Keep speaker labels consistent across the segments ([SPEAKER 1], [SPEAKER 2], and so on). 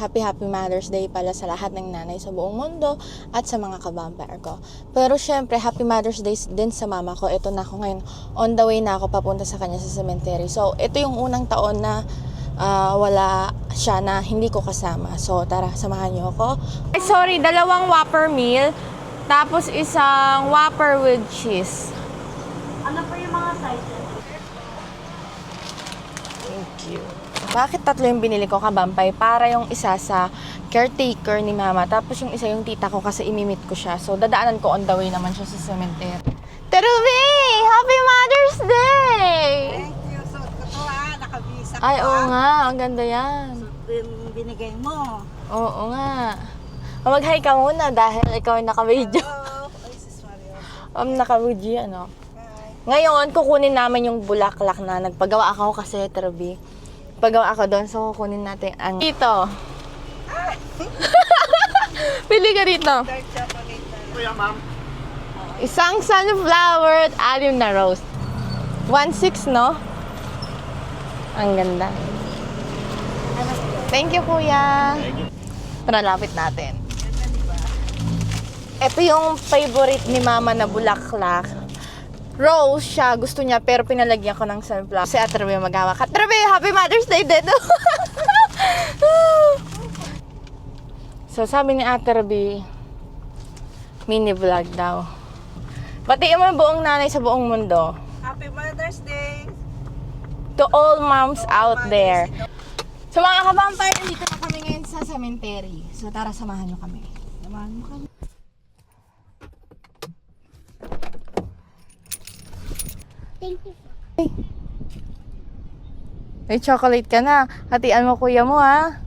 [SPEAKER 1] Happy Mother's Day pala sa lahat ng nanay sa buong mundo at sa mga ka-vampire ko. Pero syempre, Happy Mother's Day din sa mama ko. Ito na ako ngayon. On the way na ako papunta sa kanya sa cemetery. So, ito yung unang taon na wala siya na hindi ko kasama. So, tara, samahan niyo ako. Sorry, 2 Whopper meal. Tapos isang Whopper with cheese.
[SPEAKER 2] Ano po yung mga sizes?
[SPEAKER 1] Thank you. Bakit 3 yung binili ko, kabampay? Para yung isa sa caretaker ni mama. Tapos yung isa yung tita ko kasi imimit ko siya. So, dadaanan ko on the way naman siya sa cemetery. Terubi! Happy Mother's Day!
[SPEAKER 2] Thank you. So, totoo nakabisa ka.
[SPEAKER 1] Ay, oo nga. Ang ganda yan.
[SPEAKER 2] So, binigay mo.
[SPEAKER 1] Oo nga. Mag-hi ka muna dahil ikaw yung naka-video.
[SPEAKER 2] Hello. Ay, sis Mario.
[SPEAKER 1] Naka-video, ano?
[SPEAKER 2] Hi.
[SPEAKER 1] Ngayon, kukunin namin yung bulaklak na nagpagawa ako kasi, Terubi. Pagawa ako doon, so kukunin natin ang dito. Pili ka dito.
[SPEAKER 2] Dark chocolate na.
[SPEAKER 3] Kuya, ma'am.
[SPEAKER 1] Isang sunflower at 6 na rose. 1.6, no? Ang ganda. Thank you, kuya. Tara, lapit natin. Ito yung favorite ni mama na bulaklak. Rose siya, gusto niya, pero pinalagyan ko ng sunflower. Si Ate Ruby magawa ka. Ate Ruby, Happy Mother's Day din! So, sabi ni Ate Ruby, mini vlog daw. Batiin mo yung buong nanay sa buong mundo.
[SPEAKER 2] Happy Mother's Day.
[SPEAKER 1] To all moms out there. So, mga ka-vampire, nandito na kami ngayon sa cemetery. So, tara, samahan nyo kami.
[SPEAKER 2] Samahan mo kami.
[SPEAKER 1] Thank you. May chocolate ka na. Hatian mo kuya mo, ha?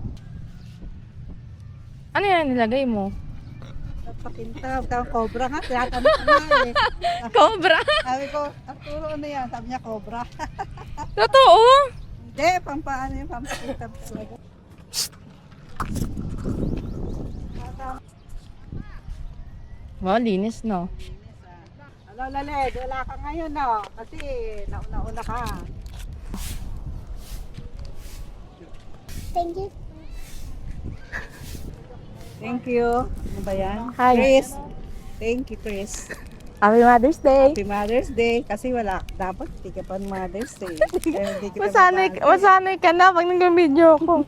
[SPEAKER 1] Ano yan nilagay mo?
[SPEAKER 2] Pakintab. Cobra nga. Tinatanong ko nga eh.
[SPEAKER 1] Cobra?
[SPEAKER 2] Sabi ko, Arturo, ano yan? Sabi niya, cobra.
[SPEAKER 1] Totoo?
[SPEAKER 2] Hindi, pampaano yung pampakintab talaga.
[SPEAKER 1] Wow, linis, no?
[SPEAKER 2] Hello, Laled. Wala ka ngayon, no? Kasi nauna-una ka.
[SPEAKER 1] Thank you.
[SPEAKER 2] Thank you. Ano ba yan?
[SPEAKER 1] Hi.
[SPEAKER 2] Chris. Thank you, Chris.
[SPEAKER 1] Happy Mother's Day.
[SPEAKER 2] Happy Mother's Day. Kasi wala, dapat hindi ka pa Mother's Day. Kaya hindi kita
[SPEAKER 1] Masanay ka na pag nag-video ko.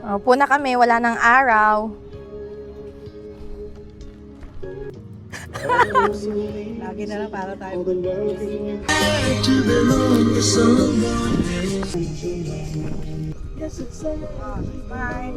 [SPEAKER 1] Opo na kami, wala nang araw.
[SPEAKER 2] Lagi na lang para tayo. Bye.